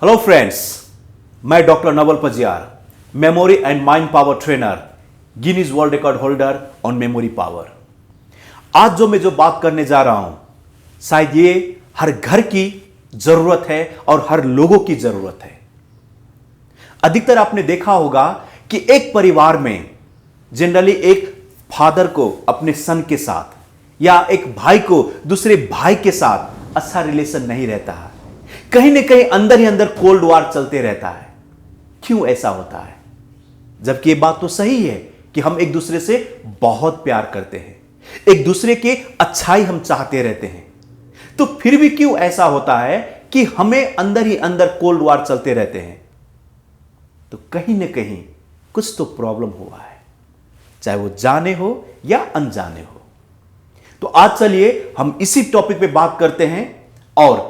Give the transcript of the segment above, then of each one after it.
Hello friends, मैं doctor Naval Pajiyar, memory and mind power trainer, Guinness world record holder on memory power. आज जो मैं बात करने जा रहा हूं, शायद ये हर घर की जरूरत है और हर लोगों की जरूरत है। अधिकतर आपने देखा होगा कि एक परिवार में जनरली एक फादर को अपने सन के साथ या एक भाई को दूसरे भाई के साथ अच्छा रिलेशन नहीं रहता है। कहीं ना कहीं अंदर ही अंदर कोल्ड वार चलते रहता है। क्यों ऐसा होता है? जबकि ये बात तो सही है कि हम एक दूसरे से बहुत प्यार करते हैं, एक दूसरे की अच्छाई हम चाहते रहते हैं, तो फिर भी क्यों ऐसा होता है कि हमें अंदर ही अंदर कोल्ड वार चलते रहते हैं? तो कहीं ना कहीं कुछ तो प्रॉब्लम हुआ है, चाहे वो जाने हो या अनजाने हो। तो आज चलिए हम इसी टॉपिक पे बात करते हैं, और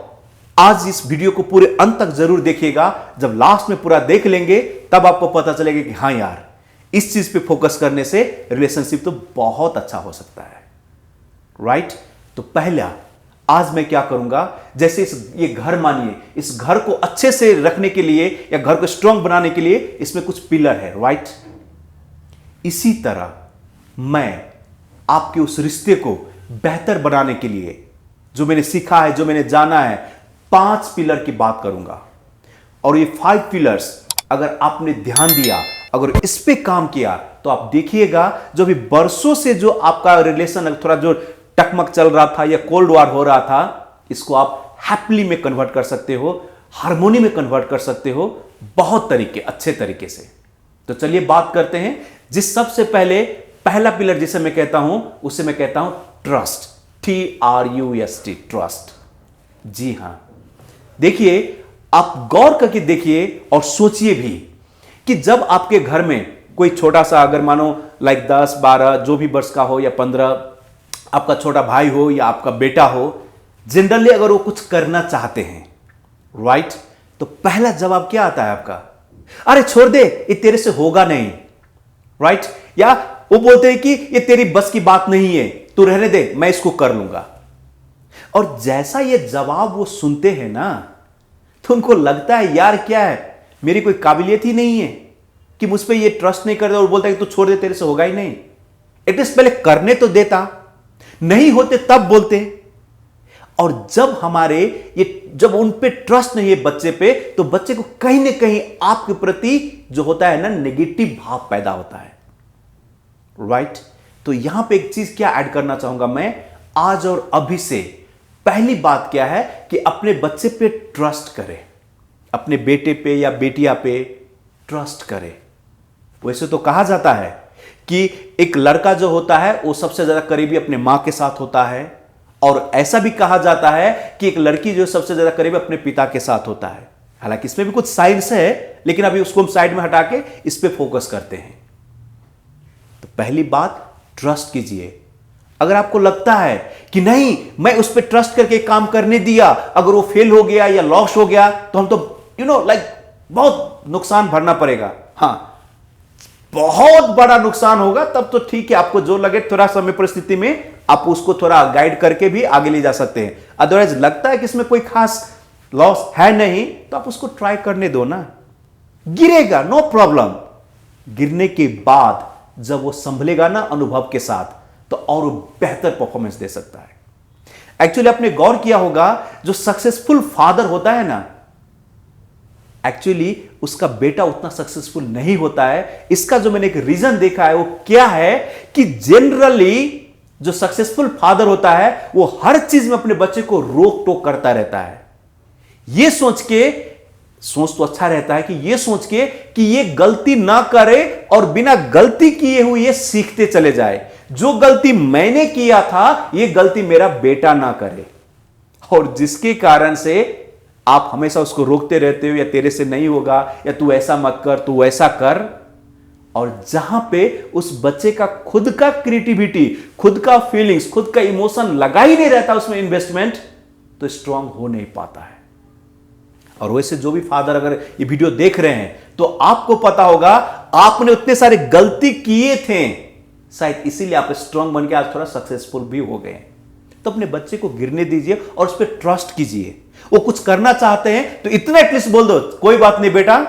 आज इस वीडियो को पूरे अंत तक जरूर देखिएगा। जब लास्ट में पूरा देख लेंगे तब आपको पता चलेगा कि हाँ यार, इस चीज पे फोकस करने से रिलेशनशिप तो बहुत अच्छा हो सकता है, राइट? तो पहला आज मैं क्या करूंगा, जैसे ये घर मानिए, इस घर को अच्छे से रखने के लिए या घर को स्ट्रांग बनाने के लिए इसमें कुछ पिलर है, राइट? इसी तरह मैं आपके उस रिश्ते को बेहतर बनाने के लिए जो मैंने सीखा है, जो मैंने जाना है, 5 पिलर की बात करूंगा। और ये 5 पिलर्स अगर आपने ध्यान दिया, अगर इस पे काम किया, तो आप देखिएगा जो भी बरसों से जो आपका रिलेशन थोड़ा जो टकमक चल रहा था या कोल्ड वार हो रहा था, इसको आप हैप्पीली में कन्वर्ट कर सकते हो, हार्मोनी में कन्वर्ट कर सकते हो, बहुत तरीके, अच्छे तरीके से। तो चलिए बात करते हैं। जिस सबसे पहले पहला पिलर जिसे मैं कहता हूं, उसे मैं कहता हूं ट्रस्ट, TRUST, ट्रस्ट। जी हां, देखिए, आप गौर करके देखिए और सोचिए भी कि जब आपके घर में कोई छोटा सा, अगर मानो लाइक 10, 12 जो भी वर्ष का हो या 15, आपका छोटा भाई हो या आपका बेटा हो, जनरली अगर वो कुछ करना चाहते हैं, राइट, तो पहला जवाब क्या आता है आपका? अरे छोड़ दे, ये तेरे से होगा नहीं, राइट? या वो बोलते हैं कि ये तेरी बस की बात नहीं है, तू रहने दे, मैं इसको कर लूंगा। और जैसा ये जवाब वो सुनते हैं ना, तो उनको लगता है यार क्या है, मेरी कोई काबिलियत ही नहीं है कि मुझ पे ये ट्रस्ट नहीं करता, और बोलता है कि तू छोड़ दे, तेरे से होगा ही नहीं। एटलीस्ट पहले करने तो देता, नहीं होते तब बोलते। और जब उन पे ट्रस्ट नहीं है बच्चे पे, तो बच्चे को कहीं ना कहीं आपके प्रति जो होता है ना, नेगेटिव भाव पैदा होता है, राइट? तो यहां पे एक चीज क्या ऐड करना चाहूंगा मैं आज और अभी से। पहली बात क्या है कि अपने बच्चे पे ट्रस्ट करें, अपने बेटे पे या बेटिया पे ट्रस्ट करें। वैसे तो कहा जाता है कि एक लड़का जो होता है वो सबसे ज्यादा करीबी अपने मां के साथ होता है, और ऐसा भी कहा जाता है कि एक लड़की जो सबसे ज्यादा करीबी अपने पिता के साथ होता है। हालांकि इसमें भी कुछ साइंस है, लेकिन अभी उसको हम साइड में हटा के इस पे फोकस करते हैं। तो पहली बात, ट्रस्ट कीजिए। अगर आपको लगता है कि नहीं, मैं उस पर ट्रस्ट करके काम करने दिया, अगर वो फेल हो गया या लॉस हो गया, तो हम तो बहुत नुकसान भरना पड़ेगा। हां, बहुत बड़ा नुकसान होगा, तब तो ठीक है, आपको जो लगे थोड़ा समय परिस्थिति में आप उसको थोड़ा गाइड करके भी आगे ले जा सकते हैं। अदरवाइज लगता है कि इसमें कोई खास लॉस है नहीं, तो आप उसको ट्राई करने दो ना। गिरेगा, नो प्रॉब्लम। गिरने के बाद जब वो संभलेगा ना अनुभव के साथ, तो और बेहतर परफॉर्मेंस दे सकता है। एक्चुअली आपने गौर किया होगा, जो सक्सेसफुल फादर होता है ना, एक्चुअली उसका बेटा उतना सक्सेसफुल नहीं होता है। इसका जो मैंने एक रीजन देखा है वो क्या है कि जनरली जो सक्सेसफुल फादर होता है वो हर चीज में अपने बच्चे को रोक टोक करता रहता है, ये सोच तो अच्छा रहता है कि ये सोच के कि ये गलती ना करे और बिना गलती किए हुए ये सीखते चले जाए। जो गलती मैंने किया था, ये गलती मेरा बेटा ना करे, और जिसके कारण से आप हमेशा उसको रोकते रहते हो, या तेरे से नहीं होगा, या तू ऐसा मत कर, तू ऐसा कर। और जहां पे उस बच्चे का खुद का क्रिएटिविटी, खुद का फीलिंग्स, खुद का इमोशन लगा ही नहीं रहता उसमें इन्वेस्टमेंट, तो स्ट्रांग हो नहीं पाता है। और वैसे जो भी फादर अगर ये वीडियो देख रहे हैं, तो आपको पता होगा आपने उतने सारे गलती किए थे, शायद इसीलिए आप स्ट्रांग बन के आज थोड़ा सक्सेसफुल भी हो गए। तो अपने बच्चे को गिरने दीजिए और उस पर ट्रस्ट कीजिए। वो कुछ करना चाहते हैं तो इतना एटलीस्ट बोल दो, कोई बात नहीं बेटा,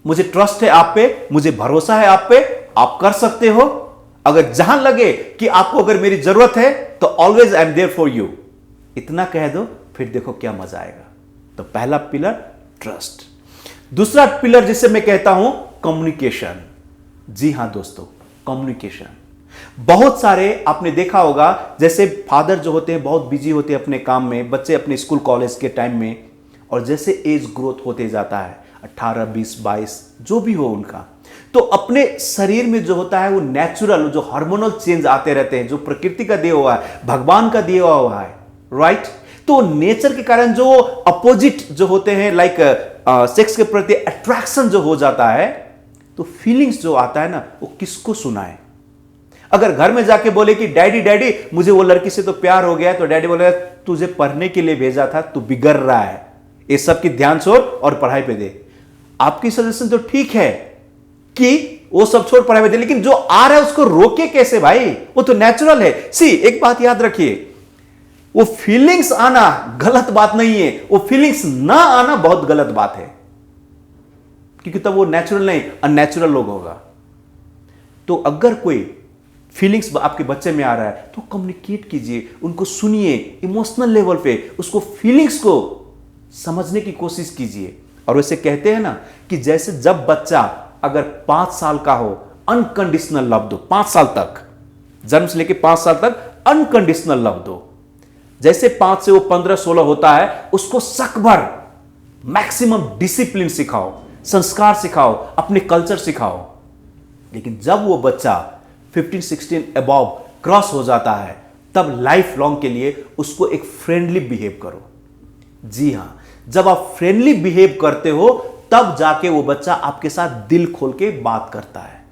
मुझे ट्रस्ट है आप पे, मुझे भरोसा है आप पे, आप कर सकते हो। अगर जहां लगे कि आपको अगर मेरी जरूरत है तो always I am there for you, इतना कह दो, फिर देखो क्या मजा आएगा। तो पहला पिलर ट्रस्ट। दूसरा पिलर जिसे मैं कहता हूं कम्युनिकेशन। जी हां दोस्तों, कम्युनिकेशन। बहुत सारे आपने देखा होगा, जैसे फादर जो होते हैं बहुत बिजी होते हैं अपने काम में, बच्चे अपने स्कूल कॉलेज के टाइम में, और जैसे एज ग्रोथ होते जाता है 18, 20, 22 जो भी हो उनका, तो अपने शरीर में जो होता है वो नेचुरल जो हार्मोनल चेंज आते रहते हैं, जो प्रकृति का दिया हुआ है, भगवान का दिया हुआ है, राइट। तो नेचर के कारण जो अपोजिट जो होते हैं, लाइक सेक्स के प्रति अट्रैक्शन जो हो जाता है, तो फीलिंग्स जो आता है ना, वो किसको सुनाए। अगर घर में जाके बोले कि डैडी डैडी मुझे वो लड़की से तो प्यार हो गया है, तो डैडी बोलेगा तुझे पढ़ने के लिए भेजा था, तू बिगड़ रहा है, ये सब की ध्यान छोड़ और पढ़ाई पे दे। आपकी सजेशन तो ठीक है कि वो सब छोड़ पढ़ाई पे दे, लेकिन जो आ रहा है उसको रोके कैसे भाई, वो तो नेचुरल है। सी एक बात याद रखिए, वो फीलिंग्स आना गलत बात नहीं है, वो फीलिंग्स ना आना बहुत गलत बात है, क्योंकि तब वो नेचुरल नहीं अननेचुरल लोग होगा। तो अगर कोई फीलिंग्स आपके बच्चे में आ रहा है तो कम्युनिकेट कीजिए, उनको सुनिए, इमोशनल लेवल पे उसको फीलिंग्स को समझने की कोशिश कीजिए। और वैसे कहते हैं ना कि जैसे जब बच्चा अगर 5 साल का हो, अनकंडीशनल लव दो, 5 साल तक, जन्म से लेकर 5 साल तक अनकंडीशनल लव दो। जैसे 5 से वो 15-16 होता है, उसको शक भर मैक्सिमम डिसिप्लिन सिखाओ, संस्कार सिखाओ, अपने कल्चर सिखाओ। लेकिन जब वो बच्चा 15-16 अबव क्रॉस हो जाता है, तब लाइफ लॉन्ग के लिए उसको एक फ्रेंडली बिहेव करो। जी हां, जब आप फ्रेंडली बिहेव करते हो तब जाके वो बच्चा आपके साथ दिल खोल के बात करता है।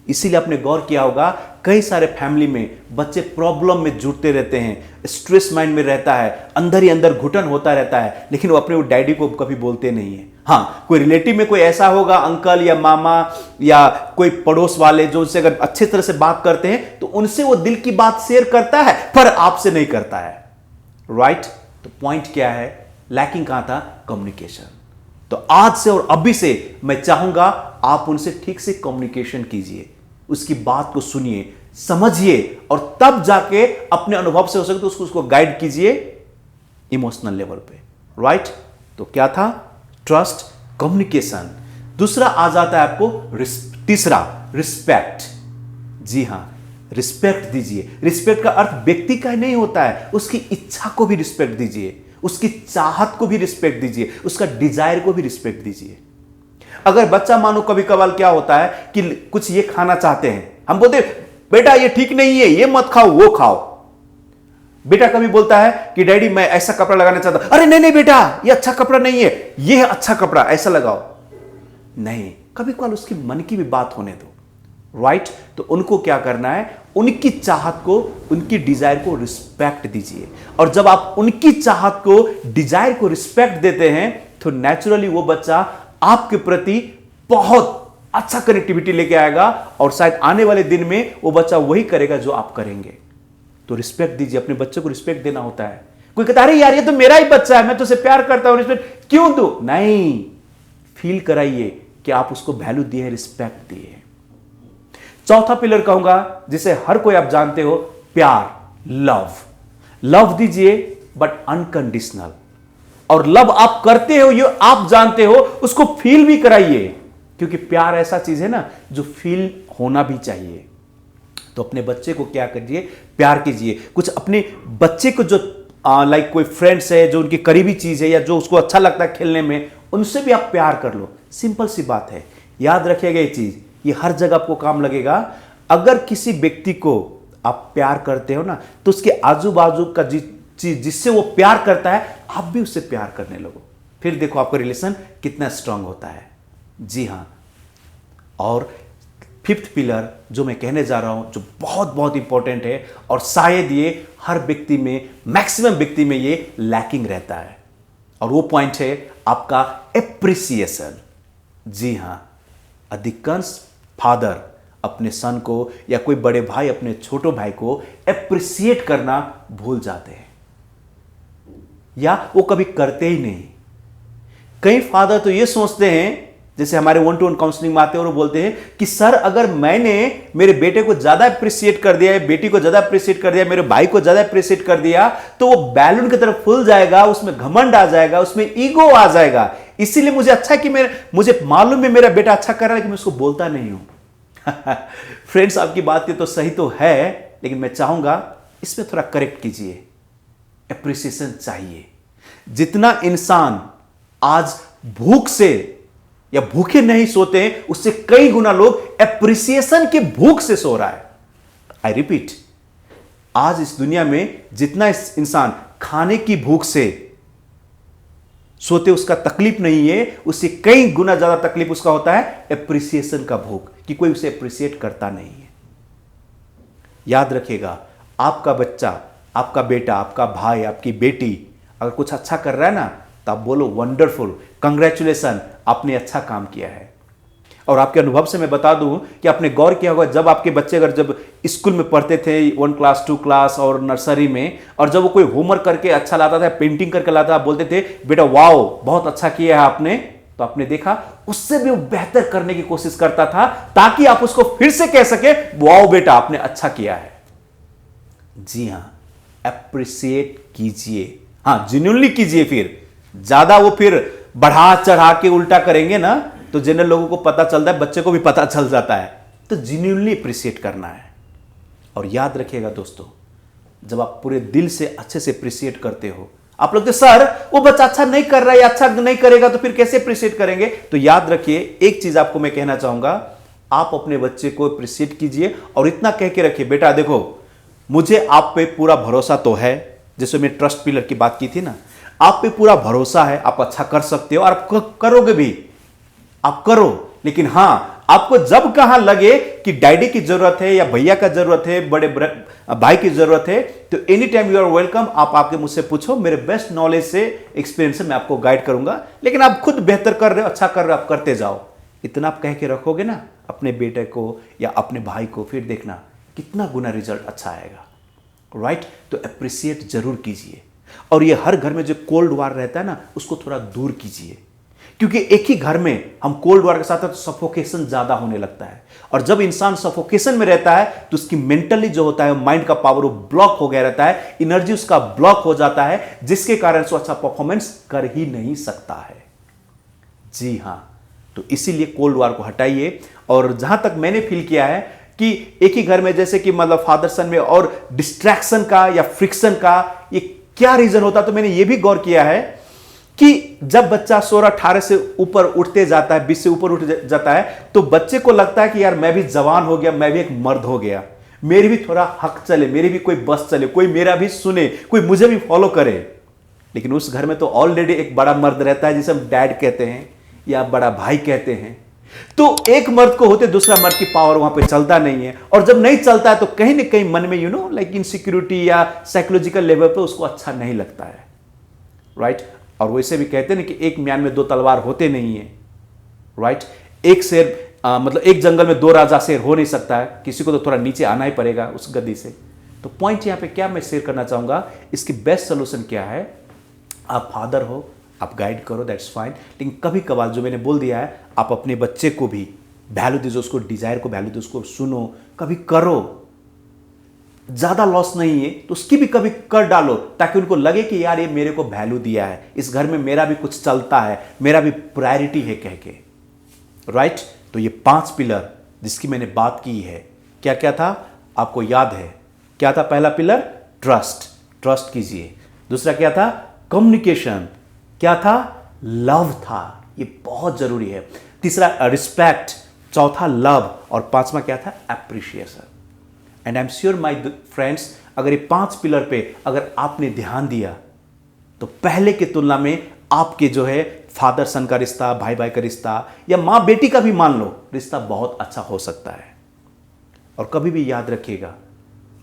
इसीलिए आपने गौर किया होगा, कई सारे फैमिली में बच्चे प्रॉब्लम में जुड़ते रहते हैं, स्ट्रेस माइंड में रहता है, अंदर ही अंदर घुटन होता रहता है, लेकिन वो अपने वो डैडी को कभी बोलते नहीं है। हाँ, कोई रिलेटिव में कोई ऐसा होगा, अंकल या मामा या कोई पड़ोस वाले, जो उनसे अगर अच्छे तरह से बात करते हैं तो उनसे वो दिल की बात शेयर करता है, पर आपसे नहीं करता है, राइट। तो पॉइंट क्या है, लैकिंग कहां था, कम्युनिकेशन। तो आज से और अभी से मैं चाहूंगा आप उनसे ठीक से कम्युनिकेशन कीजिए, उसकी बात को सुनिए, समझिए, और तब जाके अपने अनुभव से हो सके तो उसको गाइड कीजिए इमोशनल लेवल पे, राइट। तो क्या था, ट्रस्ट, कम्युनिकेशन। दूसरा आ जाता है आपको तीसरा, रिस्पेक्ट। जी हां, रिस्पेक्ट दीजिए। रिस्पेक्ट का अर्थ व्यक्ति का नहीं होता है, उसकी इच्छा को भी रिस्पेक्ट दीजिए, उसकी चाहत को भी रिस्पेक्ट दीजिए, उसका डिजायर को भी रिस्पेक्ट दीजिए। अगर बच्चा मानो कभी कभार क्या होता है कि कुछ ये खाना चाहते हैं, हम बोलते बेटा ये ठीक नहीं है, ये मत खाओ, वो खाओ। बेटा कभी बोलता है कि डैडी मैं ऐसा कपड़ा लगाना चाहता हूं, अरे नहीं नहीं बेटा ये अच्छा कपड़ा नहीं है, ये है अच्छा कपड़ा, ऐसा लगाओ। नहीं, कभी कभार उसकी मन की भी बात होने दो, राइट। तो उनको क्या करना है, उनकी चाहत को, उनकी डिजायर को रिस्पेक्ट दीजिए। और जब आप उनकी चाहत को, डिजायर को रिस्पेक्ट देते हैं तो नेचुरली वो बच्चा आपके प्रति बहुत अच्छा कनेक्टिविटी लेके आएगा, और शायद आने वाले दिन में वो बच्चा वही करेगा जो आप करेंगे। तो रिस्पेक्ट दीजिए, अपने बच्चे को रिस्पेक्ट देना होता है। कोई कहता है अरे यार ये तो मेरा ही बच्चा है, मैं तो उसे प्यार करता हूं, रिस्पेक्ट क्यों दूं? नहीं, फील कराइए कि आप उसको वैल्यू दिए, रिस्पेक्ट दिए। चौथा पिलर कहूंगा जिसे हर कोई आप जानते हो, प्यार, लव। लव दीजिए बट अनकंडीशनल। और लव आप करते हो, ये आप जानते हो, उसको फील भी कराइए, क्योंकि प्यार ऐसा चीज है ना जो फील होना भी चाहिए। तो अपने बच्चे को क्या करिए, प्यार कीजिए। कुछ अपने बच्चे को जो लाइक कोई फ्रेंड्स है, जो उनकी करीबी चीज है या जो उसको अच्छा लगता है खेलने में, उनसे भी आप प्यार कर लो। सिंपल सी बात है, याद रखिएगा ये चीज, ये हर जगह आपको काम लगेगा। अगर किसी व्यक्ति को आप प्यार करते हो ना, तो उसके आजू बाजू का चीज जिससे वो प्यार करता है, आप भी उससे प्यार करने लगो। फिर देखो आपका रिलेशन कितना स्ट्रांग होता है। जी हां, और फिफ्थ पिलर जो मैं कहने जा रहा हूं, जो बहुत बहुत इंपॉर्टेंट है, और शायद ये हर व्यक्ति में, मैक्सिमम व्यक्ति में ये लैकिंग रहता है, और वो पॉइंट है आपका एप्रिसिएशन। जी हां, अधिकांश फादर अपने सन को या कोई बड़े भाई अपने छोटे भाई को एप्रिसिएट करना भूल जाते हैं। या वो कभी करते ही नहीं। कई फादर तो ये सोचते हैं, जैसे हमारे 1-to-1 काउंसलिंग में आते हैं और वो बोलते हैं कि सर अगर मैंने मेरे बेटे को ज्यादा अप्रिशिएट कर दिया है, बेटी को ज्यादा अप्रिशिएट कर दिया, मेरे भाई को ज्यादा अप्रिशिएट कर दिया, तो वो बैलून की तरफ फूल जाएगा, उसमें घमंड आ जाएगा, उसमें ईगो आ जाएगा। इसीलिए मुझे अच्छा है कि मुझे मालूम है मेरा बेटा अच्छा कर रहा है, लेकिन मैं उसको बोलता नहीं हूं। फ्रेंड्स, आपकी बात ये तो सही तो है, लेकिन मैं चाहूंगा इसमें थोड़ा करेक्ट कीजिए। एप्रिसिएशन चाहिए। जितना इंसान आज भूख से या भूखे नहीं सोते हैं, उससे कई गुना लोग एप्रिसिएशन की भूख से सो रहा है। आई रिपीट, आज इस दुनिया में जितना इस इंसान खाने की भूख से सोते उसका तकलीफ नहीं है, उससे कई गुना ज्यादा तकलीफ उसका होता है एप्रिसिएशन का भूख, कि कोई उसे एप्रिसिएट करता नहीं है। याद रखिएगा, आपका बच्चा, आपका बेटा, आपका भाई, आपकी बेटी अगर कुछ अच्छा कर रहा है ना, तो आप बोलो वंडरफुल, कंग्रेचुलेशन, आपने अच्छा काम किया है। और आपके अनुभव से मैं बता दूं कि आपने गौर किया होगा, जब आपके बच्चे अगर जब स्कूल में पढ़ते थे 1 क्लास 2 क्लास और नर्सरी में, और जब वो कोई होमवर्क करके अच्छा लाता था, पेंटिंग करके लाता था, बोलते थे बेटा वाओ बहुत अच्छा किया है आपने, तो आपने देखा उससे भी वो बेहतर करने की कोशिश करता था, ताकि आप उसको फिर से कह सके वाओ बेटा आपने अच्छा किया है। जी हां, एप्रिसिएट कीजिए, हां जेन्युइनली कीजिए। फिर ज्यादा वो फिर बढ़ा चढ़ा के उल्टा करेंगे ना, तो जनरल लोगों को पता चलता है, बच्चे को भी पता चल जाता है। तो जेन्युइनली अप्रिशिएट करना है। और याद रखिएगा दोस्तों, जब आप पूरे दिल से अच्छे से अप्रिशिएट करते हो, आप लोग तो सर वो बच्चा अच्छा नहीं कर रहा है, अच्छा नहीं करेगा तो फिर कैसे अप्रिशिएट करेंगे? तो याद रखिए, एक चीज आपको मैं कहना चाहूंगा, आप अपने बच्चे को अप्रिशिएट कीजिए और इतना कह के रखिए, बेटा देखो मुझे आप पे पूरा भरोसा तो है, जैसे मैं ट्रस्ट पिलर की बात की थी ना, आप पे पूरा भरोसा है, आप अच्छा कर सकते हो और आप करोगे भी, आप करो। लेकिन हां, आपको जब कहां लगे कि डैडी की जरूरत है या भैया का जरूरत है, बड़े भाई की जरूरत है, तो any time you are welcome. आप आके मुझसे पूछो, मेरे बेस्ट नॉलेज से, एक्सपीरियंस से मैं आपको गाइड करूंगा। लेकिन आप खुद बेहतर कर रहे हो, अच्छा कर रहे हो, आप करते जाओ। इतना आप कह के रखोगे ना अपने बेटे को या अपने भाई को, फिर देखना कितना गुना रिजल्ट अच्छा आएगा। राइट? तो अप्रिशिएट जरूर कीजिए। और ये हर घर में जो कोल्ड वार रहता है ना, उसको थोड़ा दूर कीजिए, क्योंकि एक ही घर में हम कोल्ड वार के साथ तो सफोकेशन ज्यादा होने लगता है। और जब इंसान सफोकेशन में रहता है तो उसकी मेंटली जो होता है, माइंड का पावर वो ब्लॉक हो गया रहता है, एनर्जी उसका ब्लॉक हो जाता है, जिसके कारण से अच्छा परफॉर्मेंस कर ही नहीं सकता है। जी हां, तो इसीलिए कोल्ड वार को हटाइए। और जहां तक मैंने फील किया है कि एक ही घर में जैसे कि मतलब फादर सन में और डिस्ट्रैक्शन का या फ्रिक्शन का ये क्या रीजन होता, तो मैंने ये भी गौर किया है कि जब बच्चा 16-18 से ऊपर उठते जाता है, 20 से ऊपर उठ जाता है, तो बच्चे को लगता है कि यार मैं भी जवान हो गया, मैं भी एक मर्द हो गया, मेरी भी थोड़ा हक चले, मेरी भी कोई बस चले, कोई मेरा भी सुने, कोई मुझे भी फॉलो करे। लेकिन उस घर में तो ऑलरेडी एक बड़ा मर्द रहता है, जिसे हम डैड कहते हैं या बड़ा भाई कहते हैं। तो एक मर्द को होते दूसरा मर्द की पावर वहां पे चलता नहीं है। और जब नहीं चलता है तो कहीं ना कहीं मन में लाइक इनसिक्योरिटी या साइकोलॉजिकल लेवल पे उसको अच्छा नहीं लगता है। राइट? और वैसे भी कहते हैं कि एक म्यान में 2 तलवार होते नहीं है। राइट? एक शेर मतलब एक जंगल में 2 राजा शेर हो नहीं सकता है, किसी को तो थोड़ा नीचे आना ही पड़ेगा उस गद्दी से। तो पॉइंट यहां पे क्या मैं शेयर करना चाहूंगा, इसकी बेस्ट सोल्यूशन क्या है? आप फादर हो, आप गाइड करो, दैट्स फाइन, लेकिन कभी कभार जो मैंने बोल दिया है, आप अपने बच्चे को भी वैल्यू दीजिए, उसको डिजायर को वैल्यू दीजिए, उसको सुनो, कभी करो। ज्यादा लॉस नहीं है तो उसकी भी कभी कर डालो, ताकि उनको लगे कि यार ये मेरे को वैल्यू दिया है, इस घर में मेरा भी कुछ चलता है, मेरा भी प्रायोरिटी है कह के। राइट? तो ये 5 पिलर जिसकी मैंने बात की है, क्या क्या था आपको याद है? क्या था पहला पिलर? ट्रस्ट, ट्रस्ट कीजिए। दूसरा क्या था? कम्युनिकेशन। क्या था? लव था, ये बहुत जरूरी है। तीसरा रिस्पेक्ट, चौथा लव, और 5वां क्या था? Appreciation. And I am sure my friends, अगर ये 5 पिलर पे अगर आपने ध्यान दिया, तो पहले की तुलना में आपके जो है फादर सन का रिश्ता, भाई भाई का रिश्ता, या मां बेटी का भी मान लो रिश्ता बहुत अच्छा हो सकता है। और कभी भी याद रखिएगा,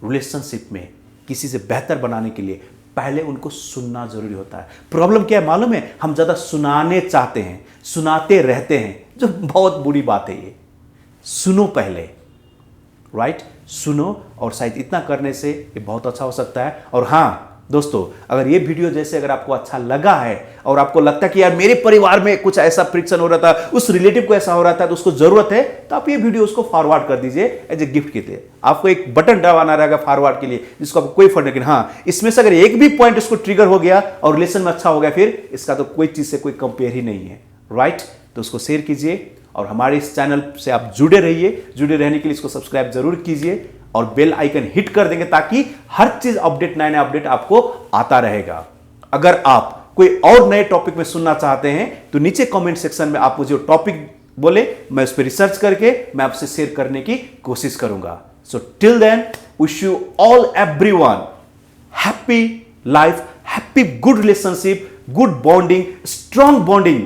रिलेशनशिप में किसी से बेहतर बनाने के लिए पहले उनको सुनना जरूरी होता है। प्रॉब्लम क्या है मालूम है? हम ज्यादा सुनाने चाहते हैं, सुनाते रहते हैं, जो बहुत बुरी बात है। ये सुनो पहले। राइट? सुनो, और शायद इतना करने से ये बहुत अच्छा हो सकता है। और हां, दोस्तों, अगर ये वीडियो जैसे अगर आपको अच्छा लगा है और आपको लगता है कि यार मेरे परिवार में कुछ ऐसा फ्रिक्शन हो रहा था, उस रिलेटिव को ऐसा हो रहा था, तो उसको जरूरत है, तो आप ये वीडियो उसको फॉरवर्ड कर दीजिए एज ए गिफ्ट के लिए। आपको एक बटन दबाना रहेगा फॉरवर्ड के लिए, जिसको आपको कोई फर्क नहीं। हाँ, इसमें से अगर एक भी पॉइंट उसको ट्रिगर हो गया और रिलेशन में अच्छा हो गया, फिर इसका तो कोई चीज से कोई कंपेयर ही नहीं है, राइट? तो उसको शेयर कीजिए और हमारे इस चैनल से आप जुड़े रहिए। जुड़े रहने के लिए इसको सब्सक्राइब जरूर कीजिए और बेल आइकन हिट कर देंगे, ताकि हर चीज अपडेट, नया नया अपडेट आपको आता रहेगा। अगर आप कोई और नए टॉपिक में सुनना चाहते हैं तो नीचे कमेंट सेक्शन में आप मुझे टॉपिक बोले, मैं उस पर रिसर्च करके मैं आपसे शेयर करने की कोशिश करूंगा। So till then, wish you all everyone happy life, happy good relationship, good bonding, strong bonding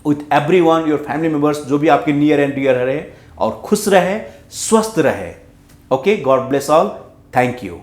with everyone, your family members, जो भी आपके नियर एंड डियर रहे, और खुश रहे, स्वस्थ रहे। Okay, God bless all. Thank you.